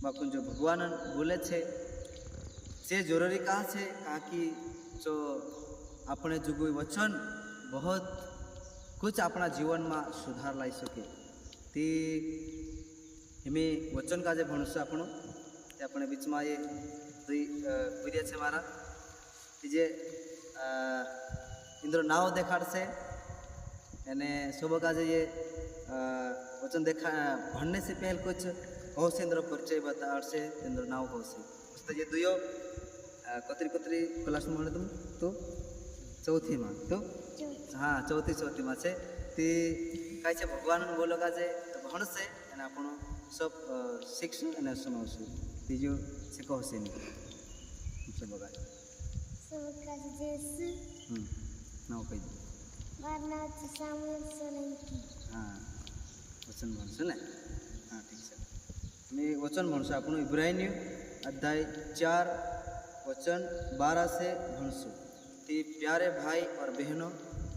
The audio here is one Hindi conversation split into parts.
बाकुन जो भगवान बोले छे से जरूरी कहा छे कि जो अपने जो कोई वचन बहुत कुछ अपना जीवन में सुधार लाई सके ती हमें वचन का जे भणसु आपण अपने बीच में ये दुई पीरियड छे मारा जे इंद्र नाव देखाड़ से यानी सुबह का ये वचन देखा भरने से पहले कुछ हो से इंद्र परिचय बता से इंद्र नाव हो से तो ये दुयो कतरी कतरी क्लास में तुम तो चौथी में तो हाँ चौथी में से ती कहीं से भगवान बोलो का जे भण से यानी आपण सब शिक्षु અને સુનાવશું બીજું છે કહો છે નહીં सब बगा सबका जैसे नाव कही दो मारना सामने सोलंकी हाँ वचन भणसु ने हाँ ठीक है मैं वचन भणसु आपण इब्राहिम अध्याय 4 वचन 12 से भणसु ती प्यारे भाई और बहनों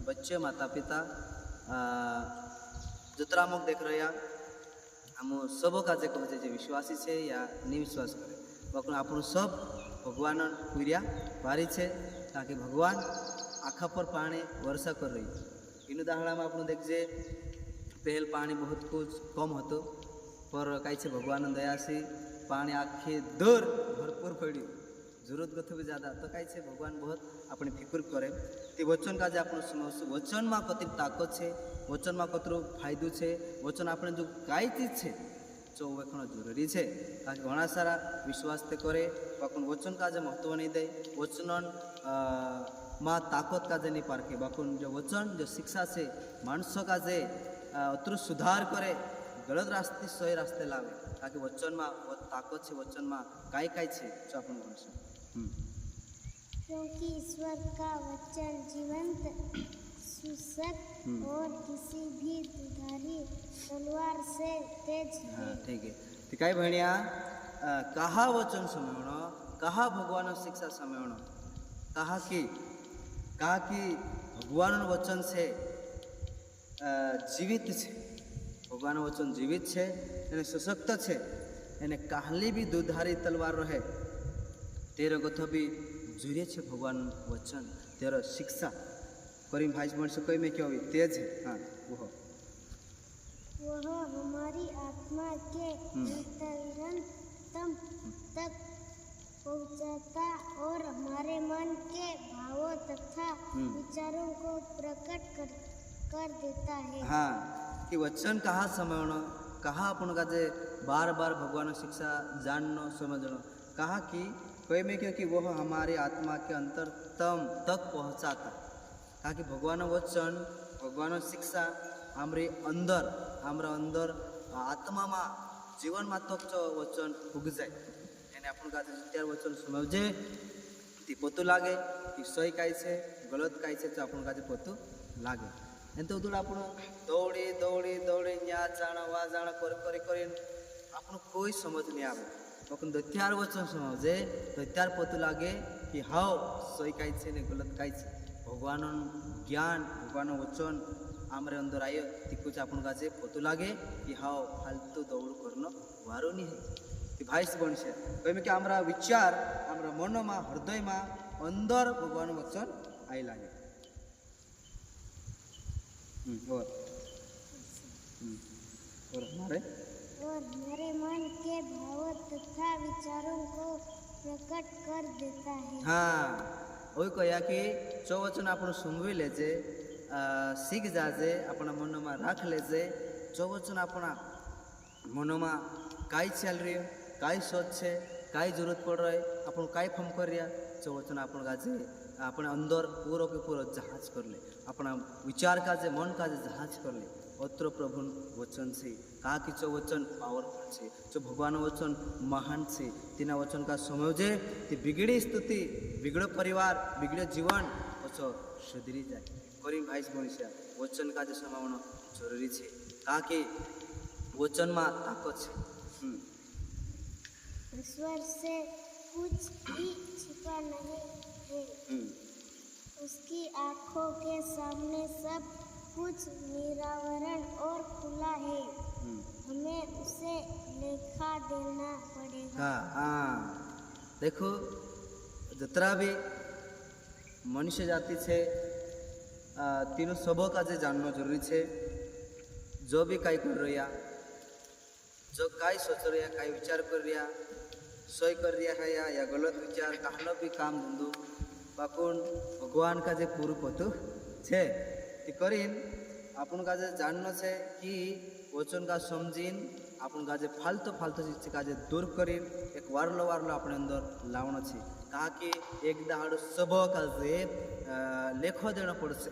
बच्चे माता पिता जतरामुख देख रहे हम सब का जे कहे जे विश्वासी है या निविश्वास करे बाकी आप सब भगवान पूरिया भारी है ताकि भगवान आखा पर पानी वर्षा कर रही इन दाहड़ा में आप देखजे पहल पानी बहुत कुछ कम होतो पर कहीं भगवान दया से पानी आखे दर भरपूर पड़ी जरूरत कथो भी ज़्यादा तो कहीं भगवान बहुत अपनी फिक्र करे ते वचन का आप सुनो वचन में कतरी ताकत है वचन में कतरो फायदो है वचन आपने जो कई चीज है जो वेखण जरूरी है ताकि घना सारा विश्वास ते करे बाकुन वचन का महत्व नहीं दे वचन माँ ताकत का नहीं पारखे बाकुन जो वचन जो शिक्षा से मानसों का अतरु सुधार करे गलत रास्ते सही रास्ते लावे ताकि वचन में वो ताकत है वचन में कई है जो आप क्योंकि ईश्वर का वचन जीवंत सुसक्त और किसी भी दुधारी तलवार से तेज है। ठीक है तो कई भणिया कहा वचन समयण कहा भगवान शिक्षा समयण कहा कि भगवान वचन से जीवित है भगवान वचन जीवित है एने सशक्त है एने कहली भी दुधारी तलवार रहे तेरे कथा भी जुड़े छे भगवान वचन तेरा शिक्षा करीम भाई मनुष्य कोई में क्या हुई तेज है हाँ वह हमारी आत्मा के अंतरतम तक पहुंचाता और हमारे मन के भावों तथा विचारों को प्रकट कर देता है। हाँ कि वचन कहाँ समझना कहाँ अपन का जे बार बार भगवान शिक्षा जानना समझना कहा कि कोई में क्योंकि वह हमारी आत्मा के अंतरतम तक पहुँचाता ताकि भगवान वचन भगवान शिक्षा हमारे अंदर आत्मा में जीवन में तक जो वचन उग जाए यानी अपन का त्यार वचन समझे ती पतु लागे कि सही कई है गलत कई है तो अपन का पतु लागे एम तो उधर आप दौड़ी दौड़ी दौड़ी या जाना वहाँ जाना कर अपन कोई समझ नहीं आवे लेकिन दैत्यार वचन समझे दैत्यार पतु लागे कि हाँ सही कई है ने गलत कई है भगवान ज्ञान भगवान वचन आमरे अंदर आयो ती कुछ अपन का पतु लागे कि हाँ फालतू दौड़ करना वारो नहीं है कि भाई से बन से कहीं कि हमारा विचार हमारा मन में हृदय में अंदर भगवान वचन आई लागे और हमारे मन के भावों तथा विचारों को प्रकट कर देता है। हाँ वही कहा कि जो वचन आप सुनवी लेजे सीख जाजे अपना मन में रख लेजे जो वचन अपना मन में कई चल रही है कई सोच है कई जरूरत पड़ रहा है अपन कई फम कर रहा जो वचन अपन का अपने अंदर पूरा के पूरा जहाज कर ले अपना विचार का मन का जहाज कर ले अत्र प्रभु वचन से कहा कि जो वचन पावरफुल से जो भगवान वचन महान से तीना वचन का समझे कि बिगड़ी स्थिति बिगड़ो परिवार बिगड़े जीवन अच्छो सुधरी जाए करीम भाई मनुष्य वचन का जो समावण जरूरी है कहा कि वचन में ताकत है ईश्वर से कुछ भी छिपा नहीं है उसकी आँखों के सामने सब कुछ निरावरण और खुला है हमें उसे लेखा देना पड़ेगा। हाँ हाँ देखो जतरा भी मनुष्य जाति છે तीनों सबों का जे जानना जरूरी है। जो भी काई कर रहा, जो काई सोच रहा, काई विचार कर रहा, सही कर रहा है या गलत विचार कहना भी काम धंधो बाकुन भगवान का जे पूરું पतु છે તે કરીને આપણ का जे जानना છે कि वचन का समझीन अपन का जे फालतू फालतू चीज का जे दूर करीन एक वारलो वारलो अपने अंदर लावना છે ताकि एक दहाड़ो सब का जे लेखो देना पड़से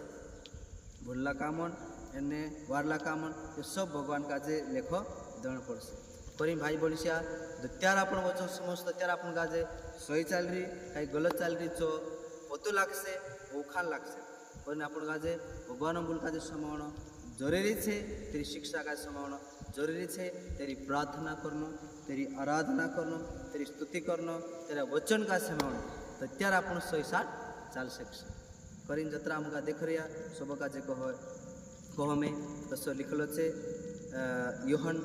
भूलला कामन एने वारला कामन ये सब भगवान का जे लेखो देना पड़से करीन भाई बोलिया त्यारे अपन वचन समझता त्यारे अपन का जे सही चाल रही कहीं गलत चाल रही जो पोतू लागसे ओखान लागसे करीन अपन का जे भगवान बोल का जे समावनो जरूरी है। तेरी शिक्षा का समावनो जरूरी है। तेरी प्रार्थना करना, तेरी आराधना करना, तेरी स्तुति करना, तेरा वचन का समावनो तो त्यारे अपन सही साथ चाल सकसे करीन जतरा हमका देख रहा सब का जे कहो में तो लिखलो है योहन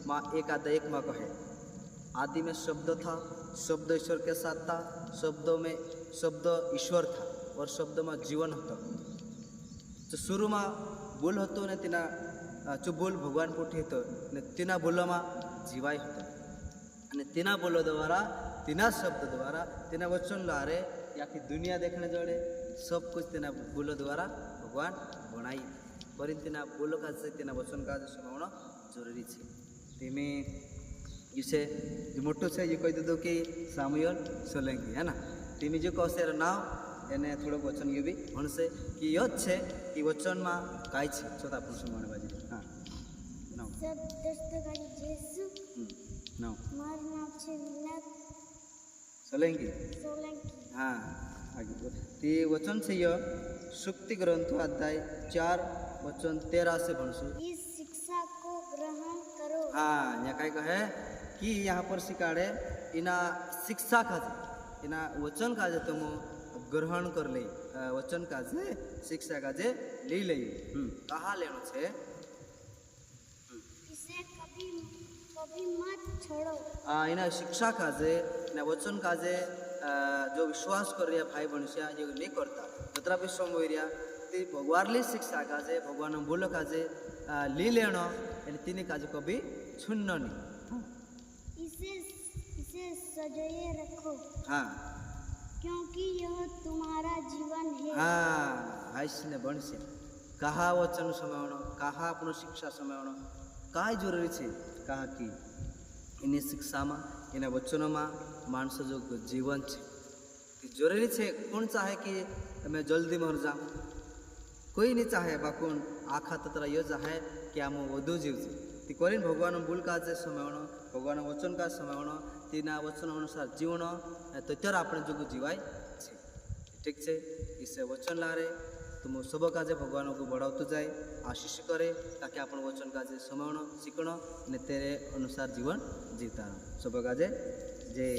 माँ 1:1 में कहे आदि में शब्द था, शब्द ईश्वर के साथ था, शब्दों में शब्द ईश्वर था और शब्द में जीवन होता। तो शुरू में बोल होतो ने तीना जो बोल भगवान पोटी तो ने तीना बोलो में जीवाय होतो અને તેના બોલો દ્વારા તેના શબ્દ દ્વારા તેના વચન લારે આખી दुनिया देखने जोड़े सब कुछ तेना बोलो द्वारा भगवान बनाई पर तेना बोलो का से तेना वचन का सुनावना जरूरी है। तेमें इसे जो मोटो से ये कही दो कि सामुएल सोलंकी है ना तेमें जो कौशे नाव एने थोड़ो वचन ये भी भणसे कि यद छे कि वचन में काय छे छोटा अपन सुनावने बाजी। हाँ नाव सब दस्तकारी जेसु नाव मार नाम छे विलाप सोलंकी सोलंकी। हाँ आगे ते वचन से यह सुक्ति ग्रंथ अध्याय 4 वचन 13 से भणसु इस शिक्षा को ग्रहण करो। हाँ यहाँ काय कहे कि यहाँ पर सिखाड़े इना शिक्षा खाजे इना वचन काजे तुम ग्रहण कर ले वचन काजे शिक्षा काजे ली ले कहाँ लेनो छे इसे कभी कभी मत छोड़ो। इना शिक्षा काजे इना वचन काजे जो विश्वास कर रहा भाई बहन जो नहीं करता जतरा भी सम हो रहा ते भगवानली शिक्षा काजे भगवान बोलो काजे ली लेनो तीन काजे कभी छुन्न नहीं। इसे इसे सजोए रखो। हाँ क्योंकि यह तुम्हारा जीवन है। हाँ भाई ने बन से कहा वचन समावनो कहा अपनो शिक्षा समावनो काय जरूरी है कहा कि इन्हें शिक्षा में इन्हें वचनों में मानस जो जीवन है जरूरी है। कौन चाहे कि मैं जल्दी मर जाऊँ कोई नहीं चाहे बाकुन आखा ततरा यो चाहे कि आम वधु जीव ती करीन भगवान बोल का जे समावनो भगवान वचन का समावनो तीना वचन अनुसार जीवन तो त्यारे आपणे जो जीवाय छे ठीक है। इससे वचन लारे तुम सब काजे भगवान को बढ़ावत जाए आशीष करे ताकि अपन वचन काजे समावनो सीखणो ने तेरे अनुसार जीवन जीता सब काजे जय